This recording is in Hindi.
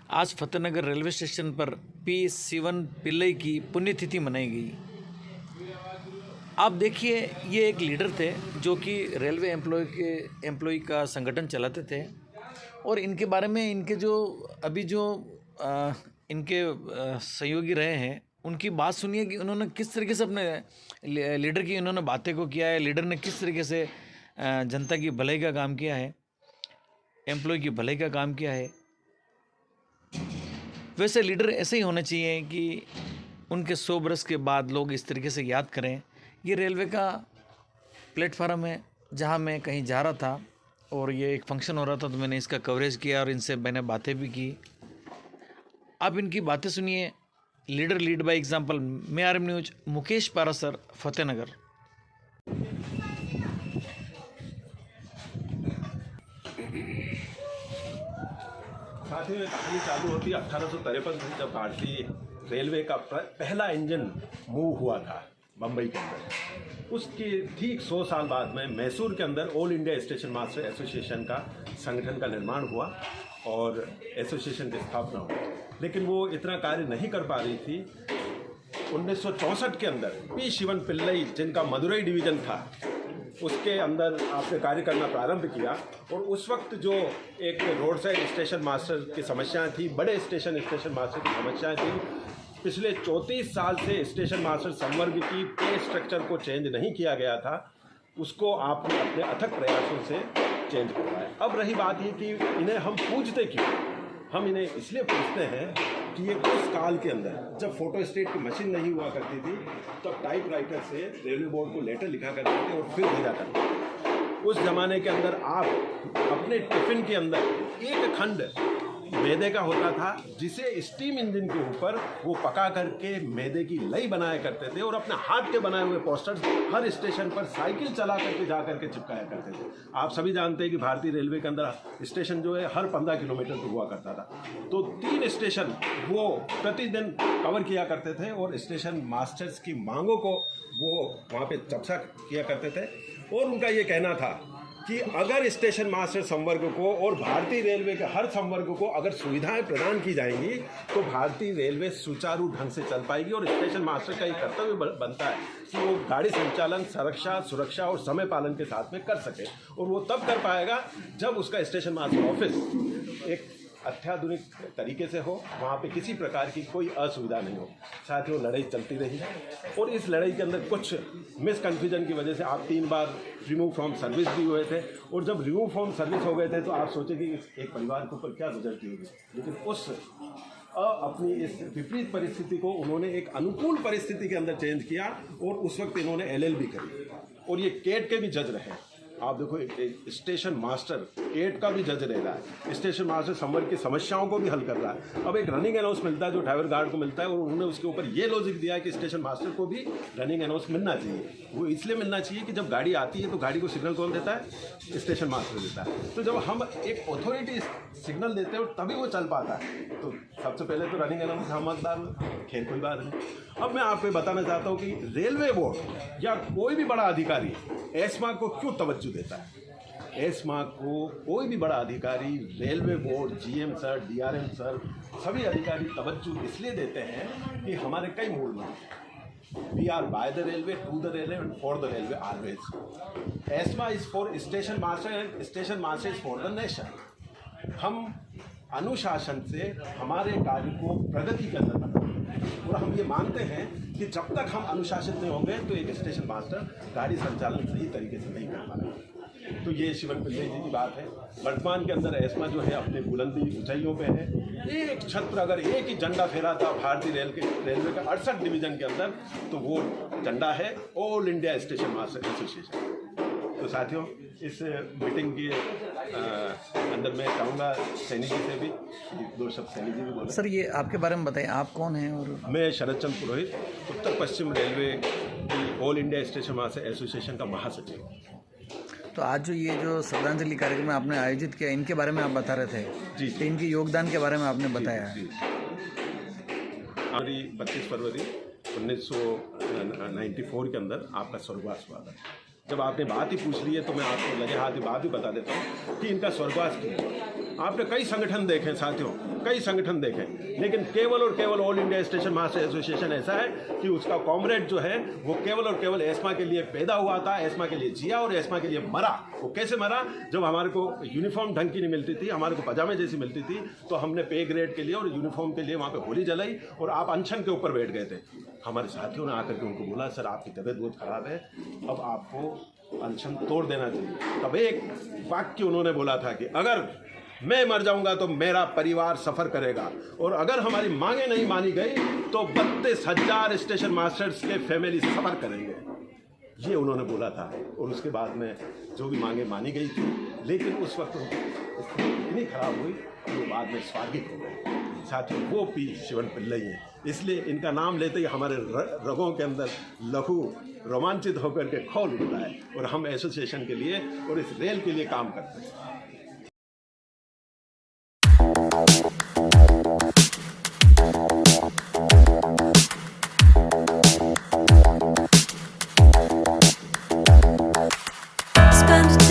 आज फतेहनगर रेलवे स्टेशन पर पी शिवन पिल्लई की पुण्यतिथि मनाई गई। आप देखिए, ये एक लीडर थे जो कि रेलवे एम्प्लॉय का संगठन चलाते थे और इनके बारे में इनके जो अभी जो इनके सहयोगी रहे हैं उनकी बात सुनिए कि उन्होंने किस तरीके से अपने लीडर की इन्होंने बातें को किया है। लीडर ने किस तरीके से जनता की भलाई का काम किया है, एम्प्लॉय की भलाई का काम किया है। वैसे लीडर ऐसे ही होने चाहिए कि उनके 100 बरस के बाद लोग इस तरीके से याद करें। ये रेलवे का प्लेटफार्म है जहाँ मैं कहीं जा रहा था और ये एक फंक्शन हो रहा था, तो मैंने इसका कवरेज किया और इनसे मैंने बातें भी की। आप इनकी बातें सुनिए। Leader lead by example. मैं आरएम न्यूज, मुकेश पारासर, फतेहनगर। साथियों, ये कहानी चालू होती है 1853 से, जब भारतीय रेलवे का पहला इंजन मूव हुआ था बम्बई के अंदर। उसके ठीक 100 साल बाद में मैसूर के अंदर all India station master association का संगठन का निर्माण हुआ और एसोसिएशन की स्थापना हुई। लेकिन वो इतना कार्य नहीं कर पा रही थी। 1964 के अंदर पी शिवन पिल्लई, जिनका मदुरई डिवीजन था, उसके अंदर आपने कार्य करना प्रारंभ किया। और उस वक्त जो एक रोड साइड स्टेशन मास्टर की समस्याएं थी, बड़े स्टेशन मास्टर की समस्याएं थी, पिछले 34 साल से स्टेशन मास्टर संवर्ग की पे स्ट्रक्चर को चेंज नहीं किया गया था, उसको आपने अपने अथक प्रयासों से चेंज करवाया। अब रही बात ये कि इन्हें हम पूछते क्यों। हम इन्हें इसलिए पूछते हैं कि ये उस काल के अंदर जब फोटोस्टेट की मशीन नहीं हुआ करती थी, तब टाइपराइटर से रेलवे बोर्ड को लेटर लिखा करते थे और फिर भेजा करते थे। उस जमाने के अंदर आप अपने टिफिन के अंदर एक खंड मैदे का होता था, जिसे स्टीम इंजन के ऊपर वो पका करके मैदे की लई बनाया करते थे और अपने हाथ के बनाए हुए पोस्टर्स हर स्टेशन पर साइकिल चला करके जा करके चिपकाया करते थे। आप सभी जानते हैं कि भारतीय रेलवे के अंदर स्टेशन जो है हर 15 किलोमीटर पर हुआ करता था, तो 3 स्टेशन वो प्रतिदिन कवर किया करते थे और स्टेशन मास्टर्स की मांगों को वो वहाँ पे चर्चा किया करते थे। और उनका ये कहना था कि अगर स्टेशन मास्टर संवर्ग को और भारतीय रेलवे के हर संवर्ग को अगर सुविधाएं प्रदान की जाएंगी, तो भारतीय रेलवे सुचारू ढंग से चल पाएगी। और स्टेशन मास्टर का ये कर्तव्य बनता है कि वो गाड़ी संचालन, सुरक्षा और समय पालन के साथ में कर सके। और वो तब कर पाएगा जब उसका स्टेशन मास्टर ऑफिस एक अत्याधुनिक तरीके से हो, वहाँ पे किसी प्रकार की कोई असुविधा नहीं हो। साथियों, लड़ाई चलती रही है और इस लड़ाई के अंदर कुछ मिसकन्फ्यूजन की वजह से आप 3 बार रिमूव फ्रॉम सर्विस भी हुए थे। और जब रिमूव फ्रॉम सर्विस हो गए थे तो आप सोचे कि एक परिवार के ऊपर क्या गुजरती होगी। लेकिन उस अपनी इस विपरीत परिस्थिति को उन्होंने एक अनुकूल परिस्थिति के अंदर चेंज किया और उस वक्त इन्होंने LLB करी और ये केट के भी जज रहे। आप देखो, एक स्टेशन मास्टर केट का भी जज रह रहा है, स्टेशन मास्टर संवर्ग की समस्याओं को भी हल कर रहा है। अब एक रनिंग अनाउंस मिलता है जो ड्राइवर गार्ड को मिलता है और उन्होंने उसके ऊपर ये लॉजिक दिया है कि स्टेशन मास्टर को भी रनिंग अनाउंस मिलना चाहिए। वो इसलिए मिलना चाहिए कि जब गाड़ी आती है तो गाड़ी को सिग्नल कौन देता है? स्टेशन मास्टर देता है। तो जब हम एक अथॉरिटी सिग्नल देते हैं और तभी वो चल पाता है, तो सबसे पहले तो रनिंग अनाउंस हम हकदार में। खैर, कोई बात नहीं। अब मैं आपको बताना चाहता हूँ कि रेलवे बोर्ड या कोई भी बड़ा अधिकारी एस्मा को क्यों तवज्जो देता है। एस्मा को कोई भी बड़ा अधिकारी, railway board, GM sir, DRM sir, सभी अधिकारी तवज्जो इसलिए देते हैं कि हमारे कई मूल हैं। We are by the railway, to the railway and for the railway always. ESMA is for station master and station master is for the nation. हम अनुशासन से हमारे कार्य को प्रगति के अंदर बनाते हैं और हम ये मानते हैं कि जब तक हम अनुशासित नहीं होंगे तो एक स्टेशन मास्टर गाड़ी संचालन सही तरीके से नहीं कर पाएगा। तो ये शिवन पिल्लई जी की बात है। वर्तमान के अंदर एस्मा जो है अपनी बुलंदी ऊंचाइयों पे है। एक छत्र अगर एक ही झंडा फहरा था भारतीय रेलवे का 68 डिवीजन के अंदर, तो वो झंडा है all India station master association. तो साथियों, इस मीटिंग के अंदर मैं चाहूँगा सैनी जी से भी 2 शब्द सैनी जी भी बोले। सर, ये आपके बारे में बताइए, आप कौन हैं? और मैं शरद चंद्र पुरोहित, उत्तर पश्चिम रेलवे की all India station master association का महासचिव। तो आज जो ये जो श्रद्धांजलि कार्यक्रम आपने आयोजित किया, इनके बारे में आप बता रहे थे। जी, तो इनके योगदान के बारे में आपने बताया। 32 फरवरी 1994 के अंदर आपका स्वर्गवास हुआ था। जब आपने बात ही पूछ ली है तो मैं आपको लगे हाथ ही बात भी बता देता हूँ कि इनका स्वर्गवास क्यों हुआ। आपने कई संगठन देखे साथियों, कई संगठन देखे, लेकिन केवल और केवल all India station master association ऐसा है कि उसका कॉमरेड जो है वो केवल और केवल एस्मा के लिए पैदा हुआ था, एस्मा के लिए जिया और एस्मा के लिए मरा। वो कैसे मरा? जब हमारे को यूनिफॉर्म ढंग की नहीं मिलती थी, हमारे को पजामे जैसी मिलती थी, तो हमने पे ग्रेड के लिए और यूनिफॉर्म के लिए वहाँ पे गोली जलाई और आप अनशन के ऊपर बैठ गए थे। हमारे साथियों ने आकर के उनको बोला, सर आपकी तबीयत बहुत खराब है, अब आपको अनशन तोड़ देना चाहिए। तब एक वाक्य उन्होंने बोला था कि अगर मैं मर जाऊंगा तो मेरा परिवार सफ़र करेगा, और अगर हमारी मांगे नहीं मानी गई तो 32,000 स्टेशन मास्टर्स के फैमिली सफ़र करेंगे। ये उन्होंने बोला था, और उसके बाद में जो भी मांगे मानी गई थी, लेकिन उस वक्त इतनी खराब हुई कि वो बाद में स्वार्गिक हो गए। साथियों, वो पी शिवन पिल्लई हैं, इसलिए इनका नाम लेते ही हमारे रगों के अंदर लहू रोमांचित होकर के खौल उठता है, और हम एसोसिएशन के लिए और इस रेल के लिए काम करते हैं। Spend